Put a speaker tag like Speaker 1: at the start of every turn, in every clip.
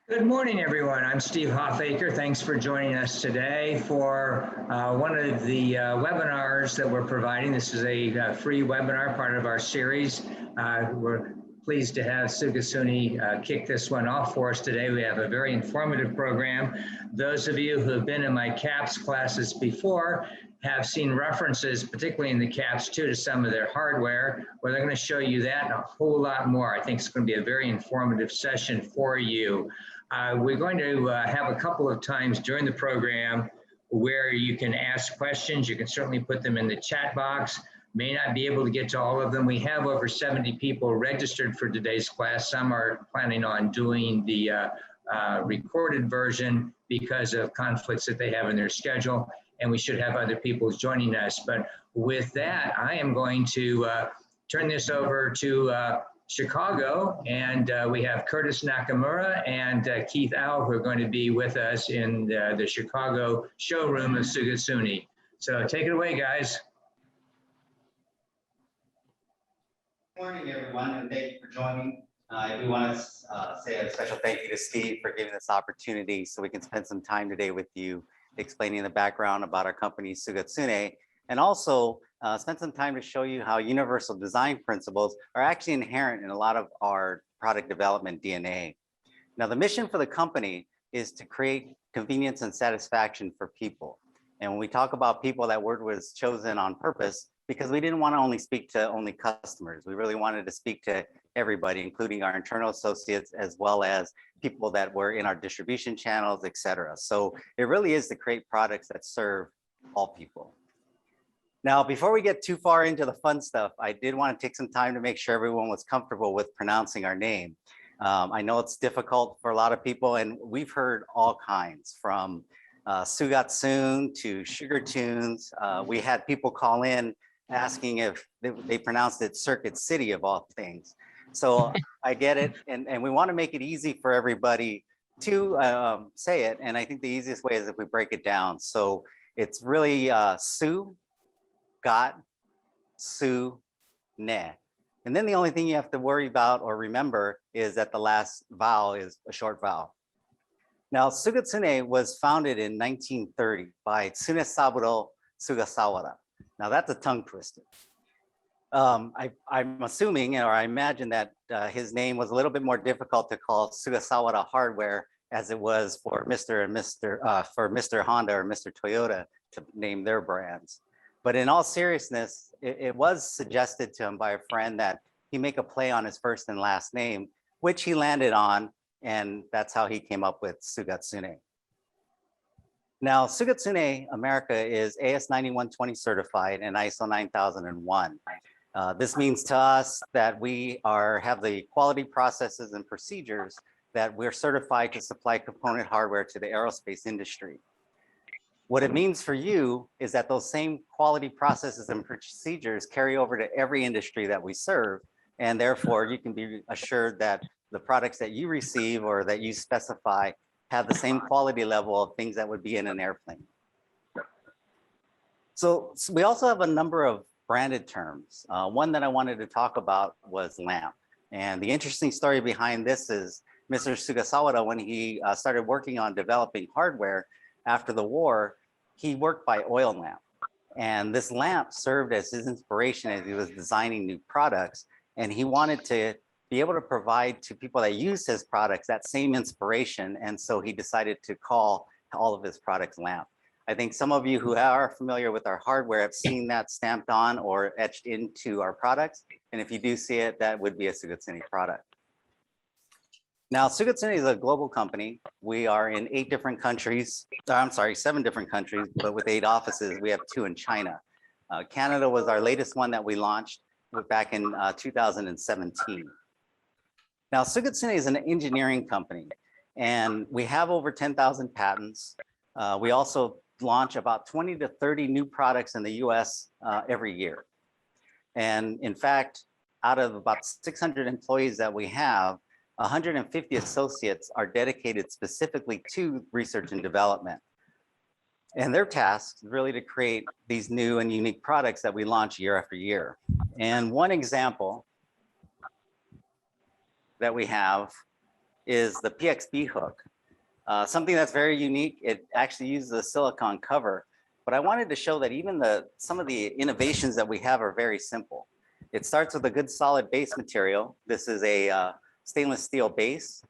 Speaker 1: Good morning, everyone. I'm Steve Hoffaker. Thanks for joining us today for one of the webinars that we're providing. This is a free webinar, part of our series. We're pleased to have Sugatsune kick this one off for us today. We have a very informative program. Those of you who have been in my CAPS classes before have seen references, particularly in the CAPS too, to some of their hardware, where they're going to show you that and a whole lot more. I think it's going to be a very informative session for you. We're going to have a couple of times during the program where you can ask questions. You can certainly put them in the chat box. May not be able to get to all of them. We have over 70 people registered for today's class. Some are planning on doing the recorded version because of conflicts that they have in their schedule, and we should have other people joining us. But with that, I am going to turn this over to Chicago, and we have Cutis Nakamura and Keith Au, who are going to be with us in the Chicago showroom of Sugatsune. So take it away, guys.
Speaker 2: Good morning, everyone, and thank you for joining. I do want to say a special thank you to Steve for giving this opportunity so we can spend some time today with you explaining the background about our company, Sugatsune, and also spend some time to show you how universal design principles are actually inherent in a lot of our product development DNA. Now, the mission for the company is to create convenience and satisfaction for people. And when we talk about people, that word was chosen on purpose because we didn't want to only speak to only customers. We really wanted to speak to everybody, including our internal associates, as well as people that were in our distribution channels, et cetera. So it really is to create products that serve all people. Now, before we get too far into the fun stuff, I did want to take some time to make sure everyone was comfortable with pronouncing our name. I know it's difficult for a lot of people, and we've heard all kinds, from Sugatsune to Sugar Tunes. We had people call in asking if they pronounced it Circuit City of all things. So I get it, and we want to make it easy for everybody to say it, and I think the easiest way is if we break it down. So it's really Su, Got, Su, Ne. And then the only thing you have to worry about or remember is that the last vowel is a short vowel. Now, Sugatsune was founded in 1930 by Tsunesaburo Sugasawara. Now, that's a tongue twister. I'm assuming, or I imagine that his name was a little bit more difficult to call Sugasawara Hardware as it was for Mr. Honda or Mr. Toyota to name their brands. But in all seriousness, it was suggested to him by a friend that he make a play on his first and last name, which he landed on, and that's how he came up with Sugatsune. Now, Sugatsune America is AS 9120 certified and ISO 9001. This means to us that we have the quality processes and procedures that we're certified to supply component hardware to the aerospace industry. What it means for you is that those same quality processes and procedures carry over to every industry that we serve, and therefore you can be assured that the products that you receive or that you specify have the same quality level of things that would be in an airplane. So we also have a number of branded terms. One that I wanted to talk about was lamp. And the interesting story behind this is Mr. Sugasawara, when he started working on developing hardware after the war, he worked by oil lamp. And this lamp served as his inspiration as he was designing new products. And he wanted to be able to provide to people that use his products that same inspiration. And so he decided to call all of his products lamp. I think some of you who are familiar with our hardware have seen that stamped on or etched into our products. And if you do see it, that would be a Sugatsune product. Now, Sugatsune is a global company. We are in 7 different countries, but with 8 offices. We have 2 in China. Canada was our latest one that we launched back in 2017. Now, Sugatsune is an engineering company, and we have over 10,000 patents. We also launch about 20 to 30 new products in the US every year. And in fact, out of about 600 employees that we have, 150 associates are dedicated specifically to research and development. And their task is really to create these new and unique products that we launch year after year. And one example that we have is the Pxp Hook. Something that's very unique. It actually uses a silicone cover, but I wanted to show that even some of the innovations that we have are very simple. It starts with a good solid base material. This is a stainless steel base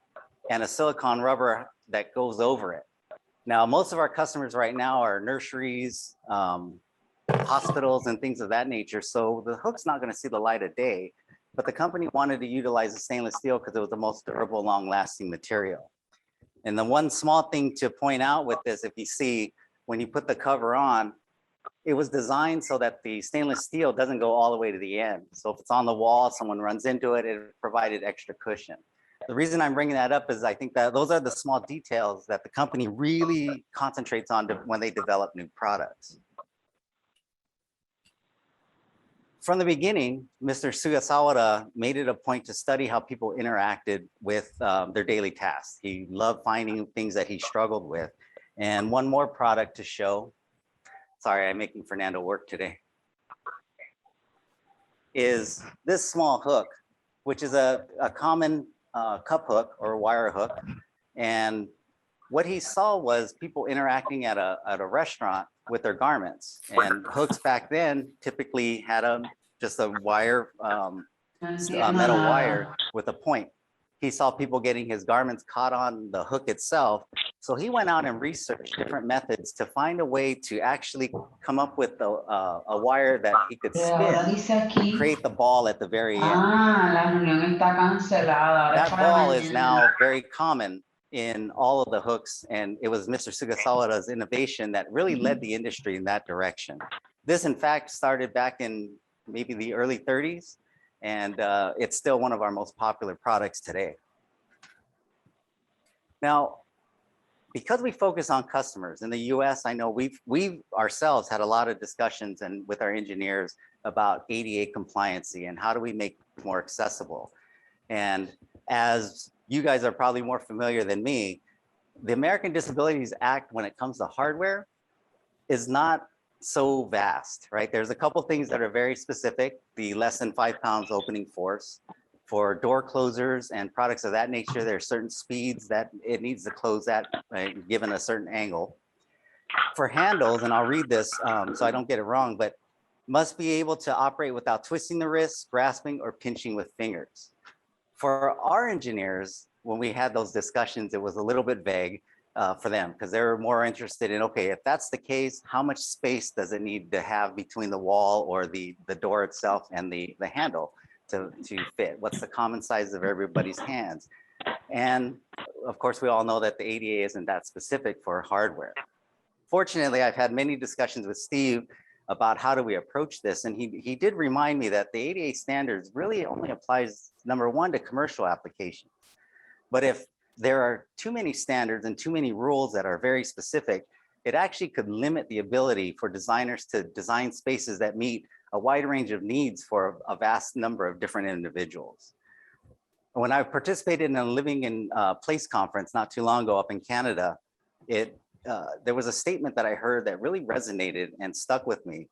Speaker 2: and a silicone rubber that goes over it. Now, most of our customers right now are nurseries, hospitals, and things of that nature. So the hook's not going to see the light of day, but the company wanted to utilize the stainless steel because it was the most durable, long-lasting material. And the one small thing to point out with this, if you see, when you put the cover on, it was designed so that the stainless steel doesn't go all the way to the end. So if it's on the wall, someone runs into it, it provided extra cushion. The reason I'm bringing that up is I think that those are the small details that the company really concentrates on when they develop new products. From the beginning, Mr. Sugatsune made it a point to study how people interacted with their daily tasks. He loved finding things that he struggled with. And one more product to show, sorry, I'm making Fernando work today, is this small hook, which is a common cup hook or wire hook. And what he saw was people interacting at a restaurant with their garments. And hooks back then typically had just a wire, metal wire with a point. He saw people getting his garments caught on the hook itself. So he went out and researched different methods to find a way to actually come up with a wire that he could spin, create the ball at the very end. That ball is now very common in all of the hooks, and it was Mr. Sugatsune's innovation that really led the industry in that direction. This, in fact, started back in maybe the early 30s, and it's still one of our most popular products today. Now, because we focus on customers in the US, I know we've ourselves had a lot of discussions and with our engineers about ADA compliancy and how do we make it more accessible. And as you guys are probably more familiar than me, the American Disabilities Act, when it comes to hardware, is not so vast, right? There's a couple things that are very specific, the less than 5 pounds opening force. For door closers and products of that nature, there are certain speeds that it needs to close at, right, given a certain angle. For handles, and I'll read this so I don't get it wrong, but must be able to operate without twisting the wrists, grasping, or pinching with fingers. For our engineers, when we had those discussions, it was a little bit vague for them because they were more interested in, okay, if that's the case, how much space does it need to have between the wall or the door itself and the handle to fit? What's the common size of everybody's hands? And of course, we all know that the ADA isn't that specific for hardware. Fortunately, I've had many discussions with Steve about how do we approach this. And he did remind me that the ADA standards really only applies, number one, to commercial applications. But if there are too many standards and too many rules that are very specific, it actually could limit the ability for designers to design spaces that meet a wide range of needs for a vast number of different individuals. When I participated in a Living in Place conference not too long ago up in Canada, there was a statement that I heard that really resonated and stuck with me.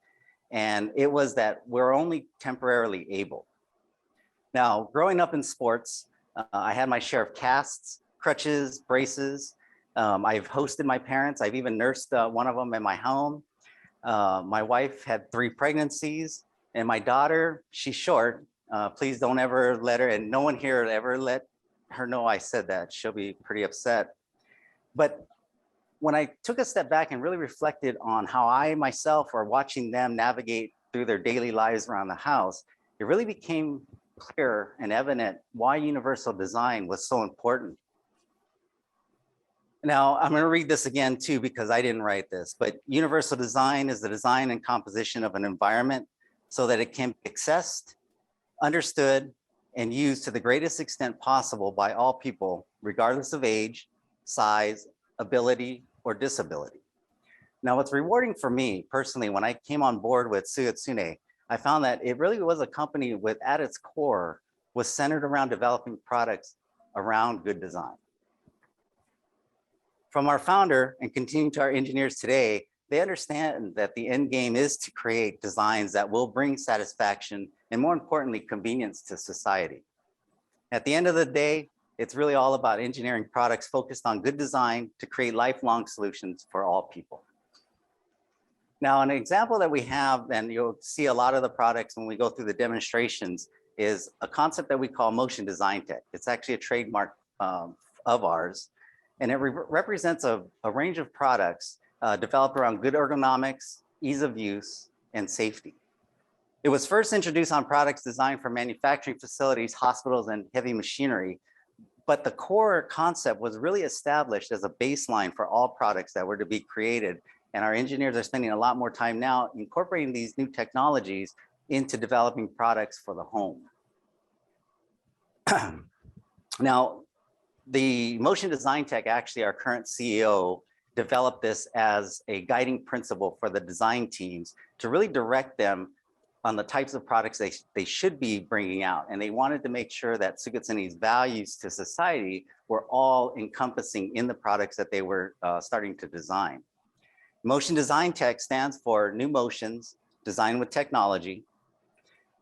Speaker 2: And it was that we're only temporarily able. Now, growing up in sports, I had my share of casts, crutches, braces. I've hosted my parents. I've even nursed one of them in my home. My wife had 3 pregnancies, and my daughter, she's short. Please don't ever let her, and no one here ever let her know I said that. She'll be pretty upset. But when I took a step back and really reflected on how I myself are watching them navigate through their daily lives around the house, it really became clear and evident why universal design was so important. Now, I'm going to read this again too, because I didn't write this, but universal design is the design and composition of an environment so that it can be accessed, understood, and used to the greatest extent possible by all people, regardless of age, size, ability, or disability. Now, what's rewarding for me personally, when I came on board with Sugatsune, I found that it really was a company with, at its core, was centered around developing products around good design. From our founder and continuing to our engineers today, they understand that the end game is to create designs that will bring satisfaction and, more importantly, convenience to society. At the end of the day, It's really all about engineering products focused on good design to create lifelong solutions for all people. Now, an example that we have, and you'll see a lot of the products when we go through the demonstrations, is a concept that we call motion design tech. It's actually a trademark of ours, and it represents a range of products developed around good ergonomics, ease of use, and safety. It was first introduced on products designed for manufacturing facilities, hospitals, and heavy machinery, but the core concept was really established as a baseline for all products that were to be created. And our engineers are spending a lot more time now incorporating these new technologies into developing products for the home. Now, the motion design tech, actually our current CEO, developed this as a guiding principle for the design teams to really direct them on the types of products they should be bringing out. And they wanted to make sure that Sugatsune's values to society were all encompassing in the products that they were starting to design. Motion design tech stands for new motions, designed with technology.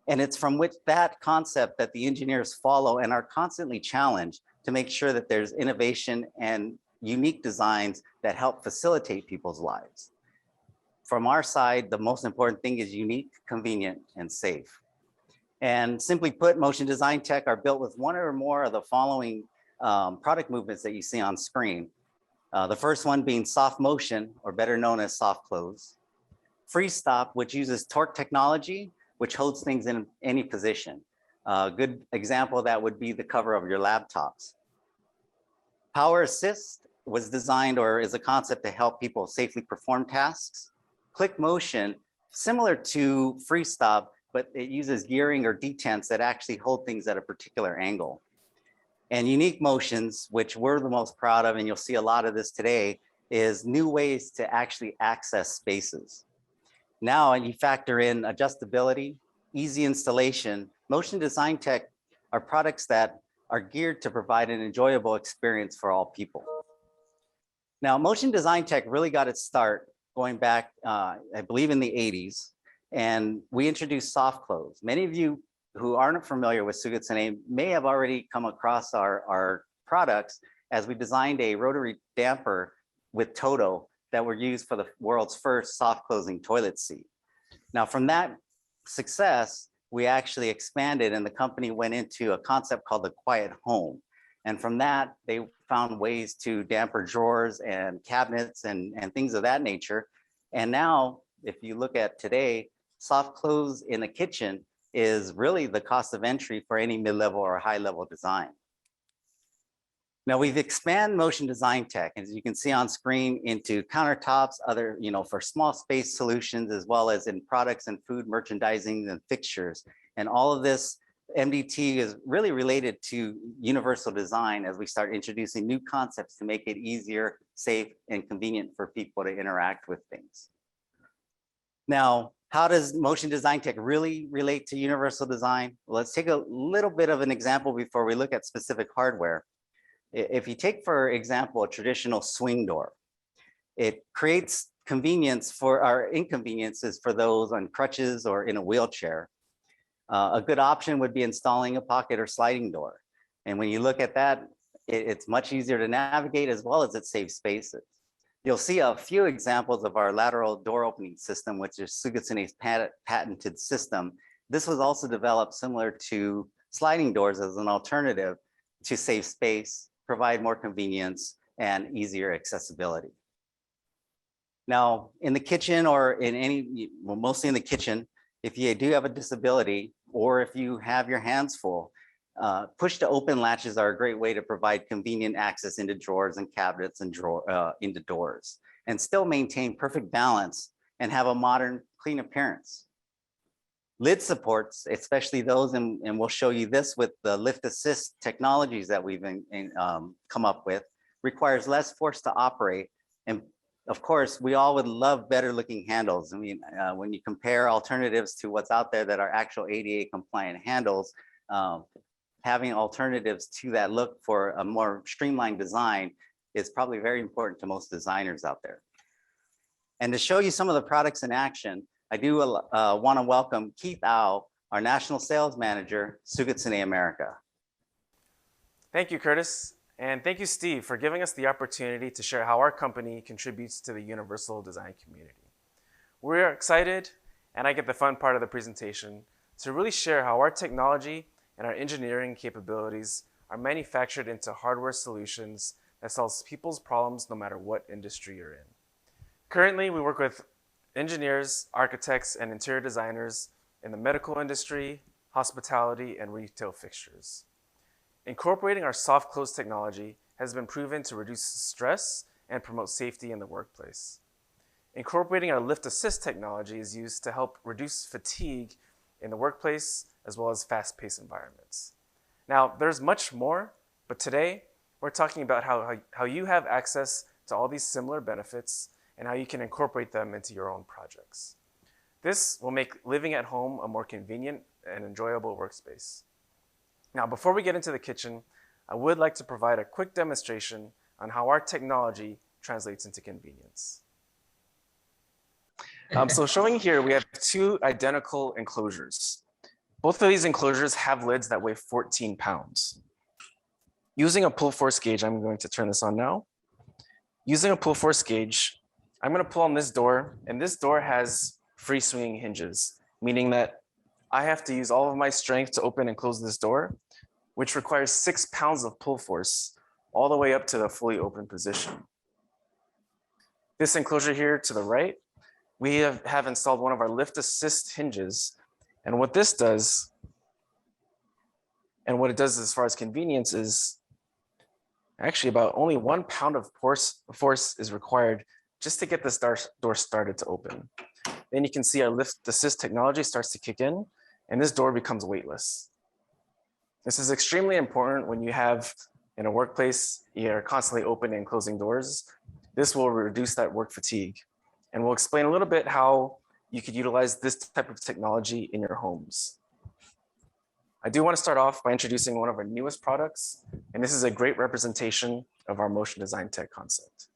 Speaker 2: And it's from which that concept that the engineers follow and are constantly challenged to make sure that there's innovation and unique designs that help facilitate people's lives. From our side, the most important thing is unique, convenient, and safe. And simply put, motion design tech are built with one or more of the following product movements that you see on screen. The first one being soft motion, or better known as soft close. Freeze stop, which uses torque technology, which holds things in any position. A good example of that would be the cover of your laptops. Power assist was designed, or is a concept to help people safely perform tasks. Click motion, similar to freeze stop, but it uses gearing or detents that actually hold things at a particular angle. And unique motions, which we're the most proud of, and you'll see a lot of this today, is new ways to actually access spaces. Now, and you factor in adjustability, easy installation, motion design tech are products that are geared to provide an enjoyable experience for all people. Now, motion design tech really got its start going back, I believe in the 80s, and we introduced soft close. Many of you who aren't familiar with Sugatsune may have already come across our products, as we designed a rotary damper with Toto that were used for the world's first soft closing toilet seat. Now, from that success, we actually expanded, and the company went into a concept called the quiet home. And from that, they found ways to damper drawers and cabinets and things of that nature. And now, if you look at today, soft close in the kitchen is really the cost of entry for any mid-level or high-level design. Now, we've expanded motion design tech, as you can see on screen, into countertops, other, for small space solutions, as well as in products and food merchandising and fixtures. And all of this MDT is really related to universal design as we start introducing new concepts to make it easier, safe, and convenient for people to interact with things. Now, how does motion design tech really relate to universal design? Well, let's take a little bit of an example before we look at specific hardware. If you take, for example, a traditional swing door, it creates convenience for our inconveniences for those on crutches or in a wheelchair. A good option would be installing a pocket or sliding door. And when you look at that, it's much easier to navigate, as well as it saves spaces. You'll see a few examples of our lateral door opening system, which is Sugatsune's patented system. This was also developed similar to sliding doors as an alternative to save space, provide more convenience, and easier accessibility. Now, in the kitchen, or in any, well, mostly in the kitchen, if you do have a disability, or if you have your hands full, push to open latches are a great way to provide convenient access into drawers and cabinets and into doors, and still maintain perfect balance and have a modern, clean appearance. Lid supports, especially those, and we'll show you this with the lift assist technologies that we've come up with, requires less force to operate. And of course, we all would love better looking handles. I mean, when you compare alternatives to what's out there that are actual ADA compliant handles, having alternatives to that look for a more streamlined design is probably very important to most designers out there. And to show you some of the products in action, I do want to welcome Keith Au, our National Sales Manager, Sugatsune America.
Speaker 3: Thank you, Curtis. And thank you, Steve, for giving us the opportunity to share how our company contributes to the universal design community. We're excited, and I get the fun part of the presentation, to really share how our technology and our engineering capabilities are manufactured into hardware solutions that solves people's problems no matter what industry you're in. Currently, we work with engineers, architects, and interior designers in the medical industry, hospitality, and retail fixtures. Incorporating our soft close technology has been proven to reduce stress and promote safety in the workplace. Incorporating our lift assist technology is used to help reduce fatigue in the workplace as well as fast-paced environments. Now, there's much more, but today we're talking about how you have access to all these similar benefits and how you can incorporate them into your own projects. This will make living at home a more convenient and enjoyable workspace. Now, before we get into the kitchen, I would like to provide a quick demonstration on how our technology translates into convenience. So showing here, we have two identical enclosures. Both of these enclosures have lids that weigh 14 pounds. Using a pull force gauge, I'm going to turn this on now. Using a pull force gauge, I'm going to pull on this door, and this door has free swinging hinges, meaning that I have to use all of my strength to open and close this door, which requires 6 pounds of pull force all the way up to the fully open position. This enclosure here to the right, we have installed one of our lift assist hinges. And what this does, and what it does as far as convenience is, actually about only 1 pound of force is required just to get this door started to open. Then you can see our lift assist technology starts to kick in, and this door becomes weightless. This is extremely important when you have in a workplace, you're constantly opening and closing doors. This will reduce that work fatigue. And we'll explain a little bit how you could utilize this type of technology in your homes. I do want to start off by introducing one of our newest products, and this is a great representation of our motion design tech concept.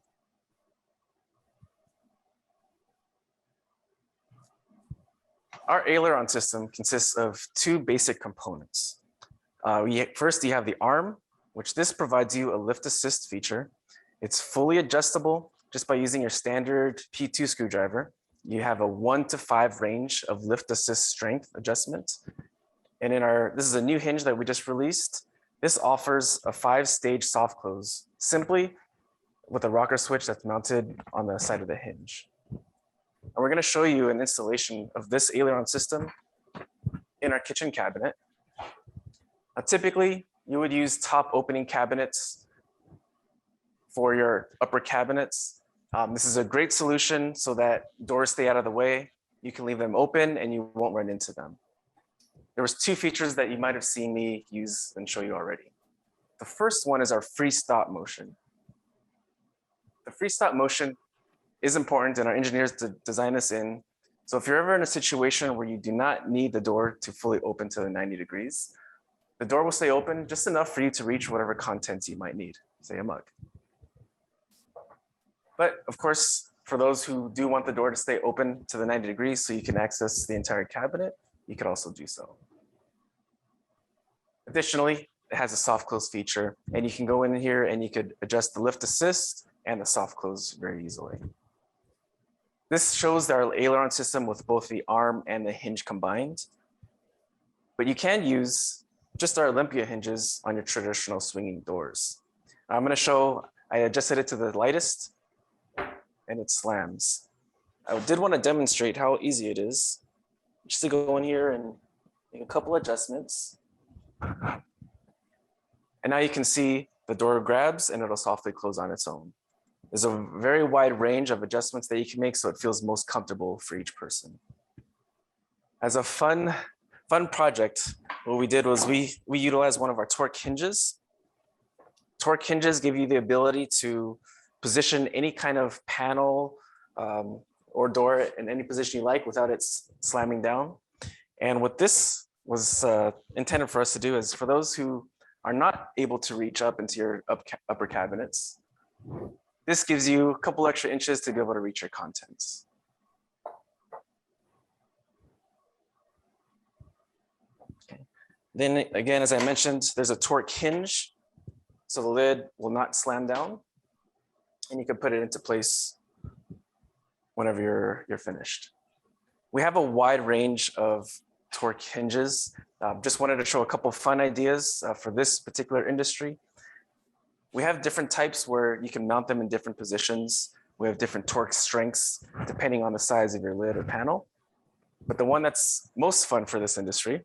Speaker 3: Our Aileron system consists of two basic components. First, you have the arm, which this provides you a lift assist feature. It's fully adjustable just by using your standard P2 screwdriver. You have a 1 to 5 range of lift assist strength adjustment. And this is a new hinge that we just released. This offers a 5-stage soft close, simply with a rocker switch that's mounted on the side of the hinge. And we're going to show you an installation of this Aileron system in our kitchen cabinet. Now, typically, you would use top opening cabinets for your upper cabinets. This is a great solution so that doors stay out of the way. You can leave them open and you won't run into them. There was 2 features that you might have seen me use and show you already. The first one is our free stop motion. The free stop motion is important, and our engineers design this in. So if you're ever in a situation where you do not need the door to fully open to the 90 degrees, the door will stay open just enough for you to reach whatever contents you might need, say a mug. But of course, for those who do want the door to stay open to the 90 degrees so you can access the entire cabinet, you could also do so. Additionally, it has a soft close feature, and you can go in here and you could adjust the lift assist and the soft close very easily. This shows our Aileron system with both the arm and the hinge combined, but you can use just our Olympia hinges on your traditional swinging doors. I'm going to show, I adjusted it to the lightest, and it slams. I did want to demonstrate how easy it is just to go in here and make a couple adjustments. And now you can see the door grabs and it'll softly close on its own. There's a very wide range of adjustments that you can make so it feels most comfortable for each person. As a fun project, what we did was we utilized one of our torque hinges. Torque hinges give you the ability to position any kind of panel or door in any position you like without it slamming down. And what this was intended for us to do is for those who are not able to reach up into your upper cabinets, this gives you a couple extra inches to be able to reach your contents. Okay. Then again, as I mentioned, there's a torque hinge so the lid will not slam down, and you can put it into place whenever you're finished. We have a wide range of torque hinges. Just wanted to show a couple of fun ideas for this particular industry. We have different types where you can mount them in different positions. We have different torque strengths depending on the size of your lid or panel. But the one that's most fun for this industry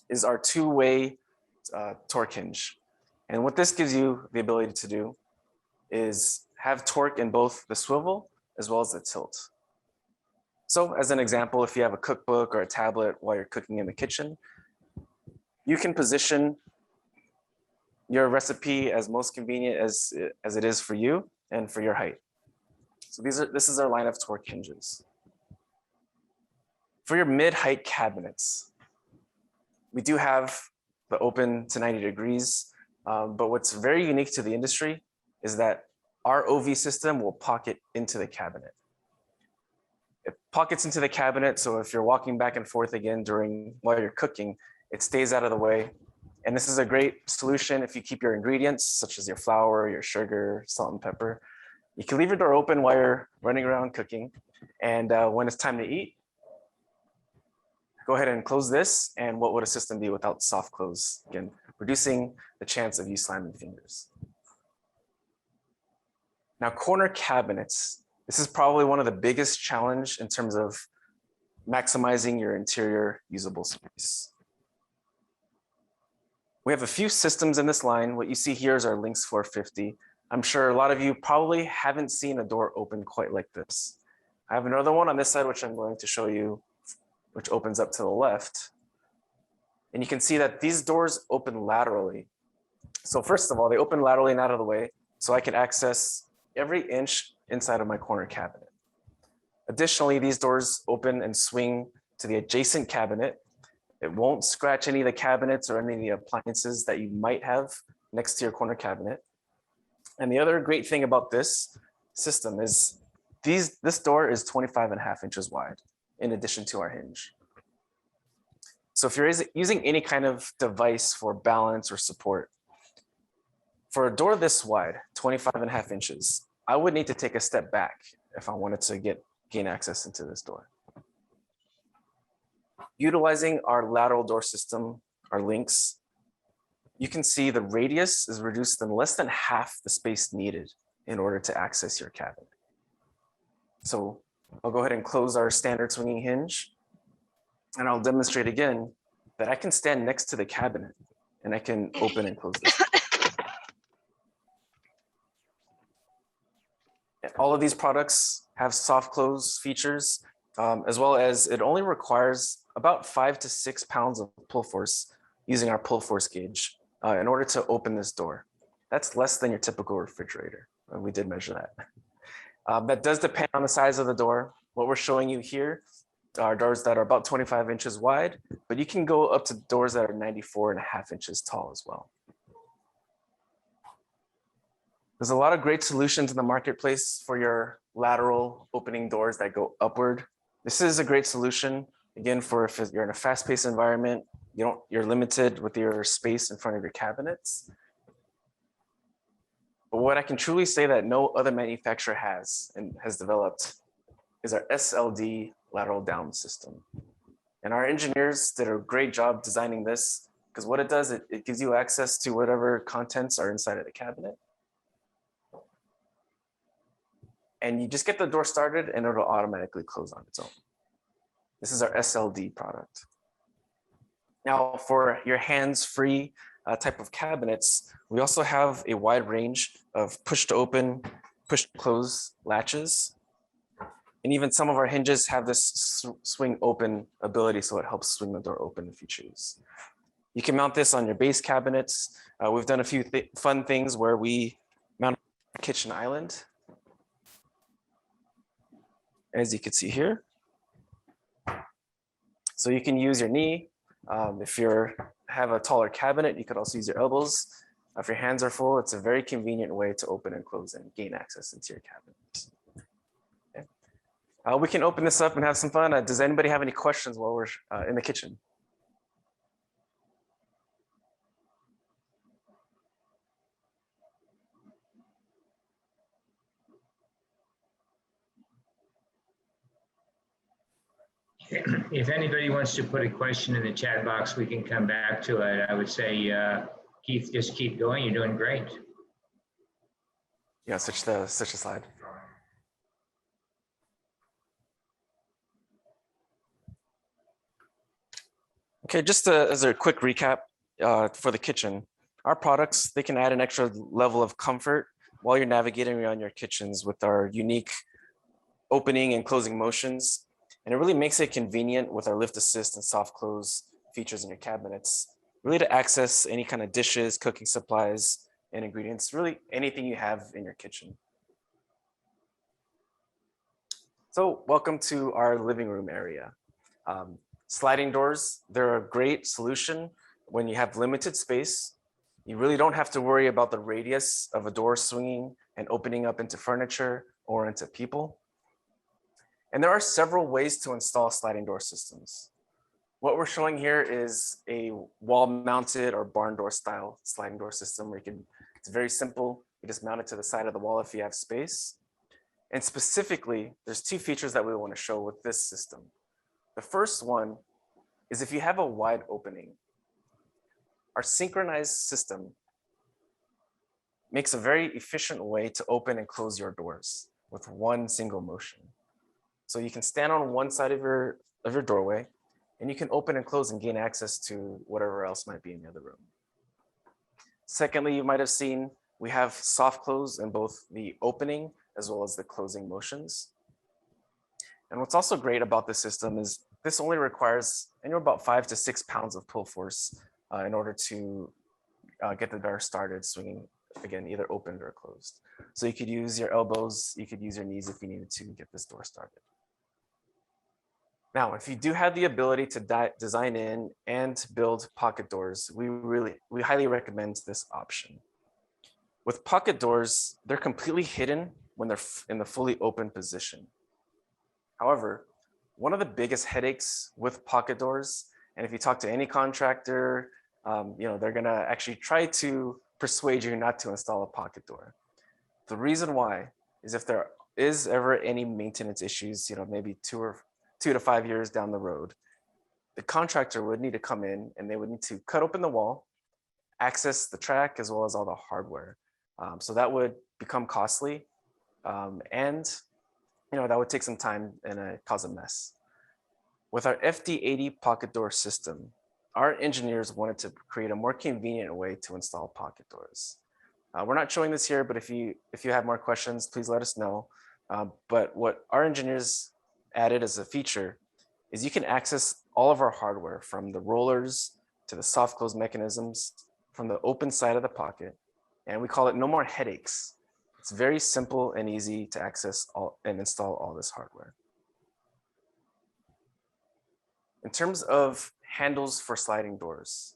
Speaker 3: is our two-way torque hinge. And what this gives you the ability to do is have torque in both the swivel as well as the tilt. So as an example, if you have a cookbook or a tablet while you're cooking in the kitchen, you can position your recipe as most convenient as it is for you and for your height. So this is our line of torque hinges. For your mid-height cabinets, we do have the open to 90 degrees, but what's very unique to the industry is that our OV system will pocket into the cabinet. It pockets into the cabinet, so if you're walking back and forth again while you're cooking, it stays out of the way. And this is a great solution if you keep your ingredients, such as your flour, your sugar, salt and pepper. You can leave your door open while you're running around cooking. And when it's time to eat, go ahead and close this. And what would a system be without soft close? Again, reducing the chance of you slamming fingers. Now, corner cabinets. This is probably one of the biggest challenge in terms of maximizing your interior usable space. We have a few systems in this line. What you see here is our Lynx 450. I'm sure a lot of you probably haven't seen a door open quite like this. I have another one on this side, which I'm going to show you, which opens up to the left. And you can see that these doors open laterally. So first of all, they open laterally and out of the way, so I can access every inch inside of my corner cabinet. Additionally, these doors open and swing to the adjacent cabinet. It won't scratch any of the cabinets or any of the appliances that you might have next to your corner cabinet. And the other great thing about this system is this door is 25.5 inches wide in addition to our hinge. So if you're using any kind of device for balance or support, for a door this wide, 25.5 inches, I would need to take a step back if I wanted to gain access into this door. Utilizing our lateral door system, our Lynx, you can see the radius is reduced in less than half the space needed in order to access your cabinet. So I'll go ahead and close our standard swinging hinge, and I'll demonstrate again that I can stand next to the cabinet and I can open and close this. All of these products have soft close features, as well as it only requires about 5 to 6 pounds of pull force using our pull force gauge in order to open this door. That's less than your typical refrigerator. We did measure that. That does depend on the size of the door. What we're showing you here are doors that are about 25 inches wide, but you can go up to doors that are 94.5 inches tall as well. There's a lot of great solutions in the marketplace for your lateral opening doors that go upward. This is a great solution, again, for if you're in a fast-paced environment, you're limited with your space in front of your cabinets. But what I can truly say that no other manufacturer has and has developed is our SLD lateral down system. And our engineers did a great job designing this, because what it does, it gives you access to whatever contents are inside of the cabinet. And you just get the door started and it'll automatically close on its own. This is our SLD product. Now for your hands-free type of cabinets, we also have a wide range of push to open, push to close latches. And even some of our hinges have this swing open ability, so it helps swing the door open if you choose. You can mount this on your base cabinets. We've done a few fun things where we mount a kitchen island, as you can see here. So you can use your knee. If you have a taller cabinet, you could also use your elbows. If your hands are full, it's a very convenient way to open and close and gain access into your cabinet. Okay. We can open this up and have some fun. Does anybody have any questions while we're in the kitchen?
Speaker 1: if anybody wants to put a question in the chat box, we can come back to it. I would say, Keith, just keep going. You're doing great.
Speaker 3: Yeah, switch the slide. Okay, just as a quick recap for the kitchen, our products, they can add an extra level of comfort while you're navigating around your kitchens with our unique opening and closing motions. And it really makes it convenient with our lift assist and soft close features in your cabinets, really to access any kind of dishes, cooking supplies, and ingredients, really anything you have in your kitchen. So welcome to our living room area. Sliding doors, they're a great solution when you have limited space. You really don't have to worry about the radius of a door swinging and opening up into furniture or into people. And there are several ways to install sliding door systems. What we're showing here is a wall-mounted or barn door style sliding door system where it's very simple. You just mount it to the side of the wall if you have space. And specifically, there's two features that we want to show with this system. The first one is if you have a wide opening. Our synchronized system makes a very efficient way to open and close your doors with one single motion. So you can stand on one side of your doorway and you can open and close and gain access to whatever else might be in the other room. Secondly, you might have seen we have soft close in both the opening as well as the closing motions. And what's also great about this system is this only requires about 5 to 6 pounds of pull force in order to get the door started swinging, again, either opened or closed. So you could use your elbows, you could use your knees if you needed to get this door started. Now, if you do have the ability to design in and build pocket doors, we highly recommend this option. With pocket doors, they're completely hidden when they're in the fully open position. However, one of the biggest headaches with pocket doors, and if you talk to any contractor, they're gonna actually try to persuade you not to install a pocket door. The reason why is if there is ever any maintenance issues, maybe 2 to 5 years down the road, the contractor would need to come in and they would need to cut open the wall, access the track as well as all the hardware. So that would become costly, and that would take some time and cause a mess. With our FD80 pocket door system, our engineers wanted to create a more convenient way to install pocket doors. We're not showing this here, but if you have more questions, please let us know. But what our engineers added as a feature is you can access all of our hardware from the rollers to the soft close mechanisms from the open side of the pocket. And we call it no more headaches. It's very simple and easy to access and install all this hardware. In terms of handles for sliding doors,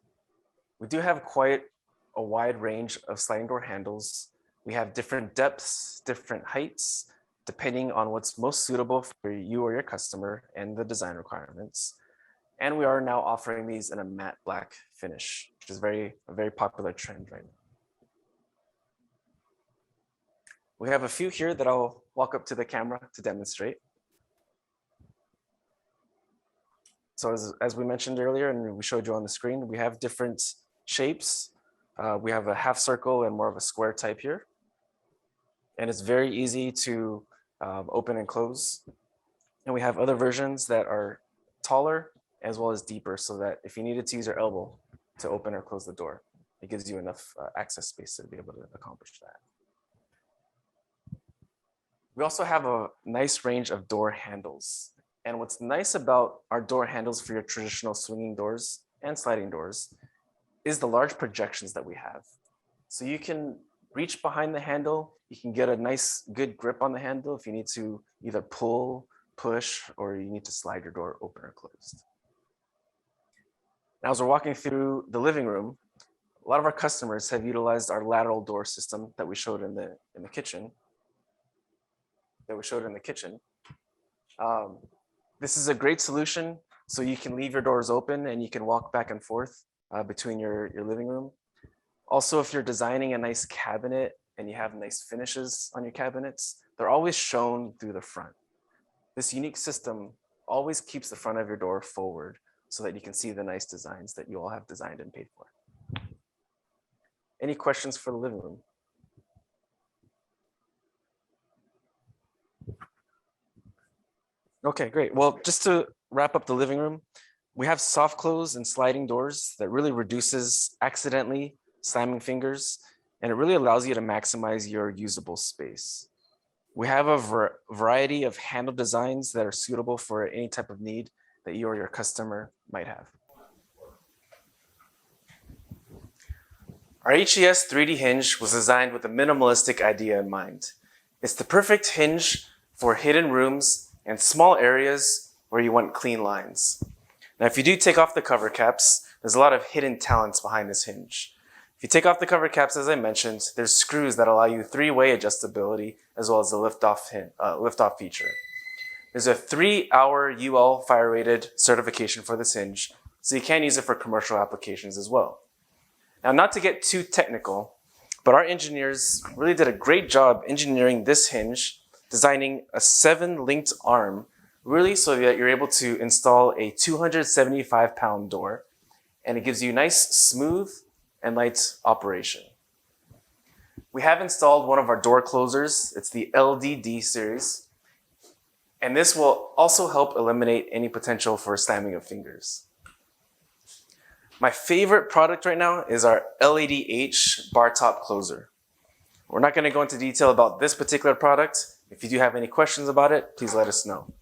Speaker 3: we do have quite a wide range of sliding door handles. We have different depths, different heights, depending on what's most suitable for you or your customer and the design requirements. And we are now offering these in a matte black finish, which is a very popular trend right now. We have a few here that I'll walk up to the camera to demonstrate. So as we mentioned earlier, and we showed you on the screen, we have different shapes. We have a half circle and more of a square type here. And it's very easy to open and close. And we have other versions that are taller as well as deeper, so that if you needed to use your elbow to open or close the door, it gives you enough access space to be able to accomplish that. We also have a nice range of door handles. And what's nice about our door handles for your traditional swinging doors and sliding doors is the large projections that we have. So you can reach behind the handle, you can get a nice good grip on the handle if you need to either pull, push, or you need to slide your door open or closed. Now, as we're walking through the living room, a lot of our customers have utilized our lateral door system that we showed in the kitchen. This is a great solution. So you can leave your doors open and you can walk back and forth between your living room. Also, if you're designing a nice cabinet and you have nice finishes on your cabinets, they're always shown through the front. This unique system always keeps the front of your door forward so that you can see the nice designs that you all have designed and paid for. Any questions for the living room? Okay, great. Well, just to wrap up the living room, we have soft close and sliding doors that really reduces accidentally slamming fingers, and it really allows you to maximize your usable space. We have a variety of handle designs that are suitable for any type of need that you or your customer might have. Our HES 3D hinge was designed with a minimalistic idea in mind. It's the perfect hinge for hidden rooms and small areas where you want clean lines. Now, if you do take off the cover caps, there's a lot of hidden talents behind this hinge. If you take off the cover caps, as I mentioned, there's screws that allow you three-way adjustability as well as the lift-off feature. There's a 3-hour UL fire rated certification for this hinge, so you can use it for commercial applications as well. Now, not to get too technical, but our engineers really did a great job engineering this hinge, designing a 7-linked arm, really so that you're able to install a 275-pound door, and it gives you nice, smooth, and light operation. We have installed one of our door closers. It's the LDD series, and this will also help eliminate any potential for slamming of fingers. My favorite product right now is our LADH bar top closer. We're not going to go into detail about this particular product. If you do have any questions about it, please let us know.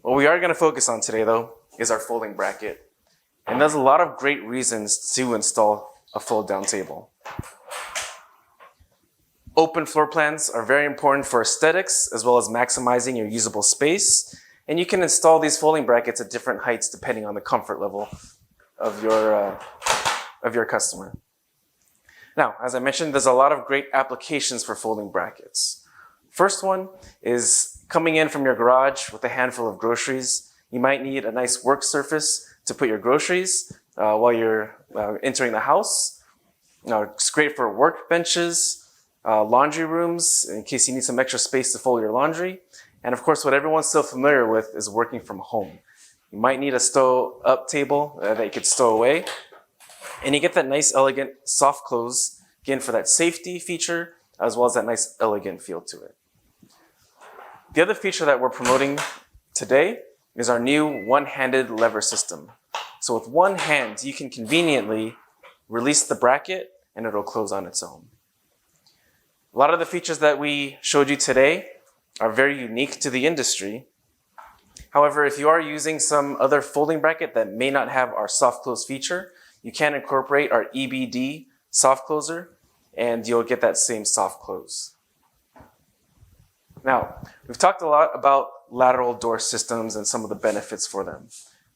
Speaker 3: What we are going to focus on today, though, is our folding bracket. And there's a lot of great reasons to install a fold-down table. Open floor plans are very important for aesthetics, as well as maximizing your usable space. And you can install these folding brackets at different heights depending on the comfort level of your customer. Now, as I mentioned, there's a lot of great applications for folding brackets. First one is coming in from your garage with a handful of groceries. You might need a nice work surface to put your groceries while you're entering the house. It's great for work benches, laundry rooms, in case you need some extra space to fold your laundry. And of course, what everyone's so familiar with is working from home. You might need a stow-up table that you could stow away. And you get that nice, elegant, soft close, again, for that safety feature, as well as that nice, elegant feel to it. The other feature that we're promoting today is our new one-handed lever system. So with one hand, you can conveniently release the bracket and it'll close on its own. A lot of the features that we showed you today are very unique to the industry. However, if you are using some other folding bracket that may not have our soft close feature, you can incorporate our EBD soft closer and you'll get that same soft close. Now, we've talked a lot about lateral door systems and some of the benefits for them.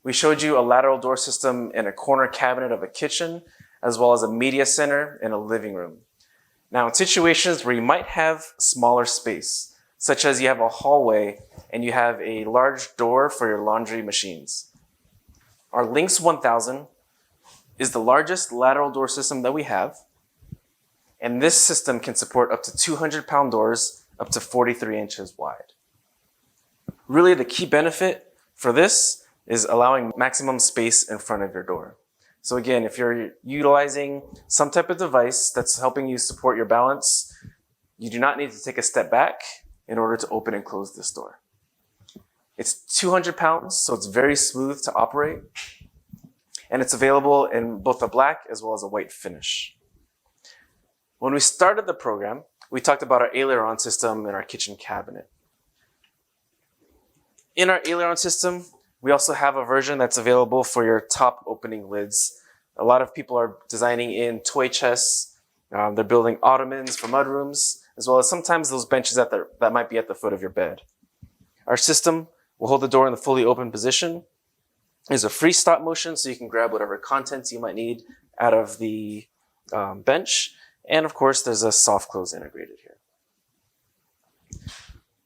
Speaker 3: We showed you a lateral door system in a corner cabinet of a kitchen, as well as a media center in a living room. Now, in situations where you might have smaller space, such as you have a hallway and you have a large door for your laundry machines, our Lynx 1000 is the largest lateral door system that we have. And this system can support up to 200-pound doors up to 43 inches wide. Really, the key benefit for this is allowing maximum space in front of your door. So again, if you're utilizing some type of device that's helping you support your balance, you do not need to take a step back in order to open and close this door. It's 200 pounds, so it's very smooth to operate. And it's available in both a black as well as a white finish. When we started the program, we talked about our Aileron system and our kitchen cabinet. In our Aileron system, we also have a version that's available for your top opening lids. A lot of people are designing in toy chests. They're building ottomans for mudrooms, as well as sometimes those benches that might be at the foot of your bed. Our system will hold the door in the fully open position. There's a free stop motion, so you can grab whatever contents you might need out of the bench. And of course, there's a soft close integrated here.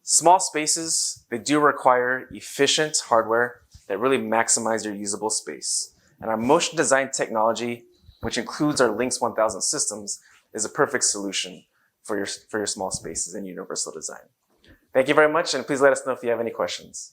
Speaker 3: Small spaces, they do require efficient hardware that really maximize your usable space. And our motion design technology, which includes our Lynx 1000 systems, is a perfect solution for your small spaces and universal design. Thank you very much, and please let us know if you have any questions.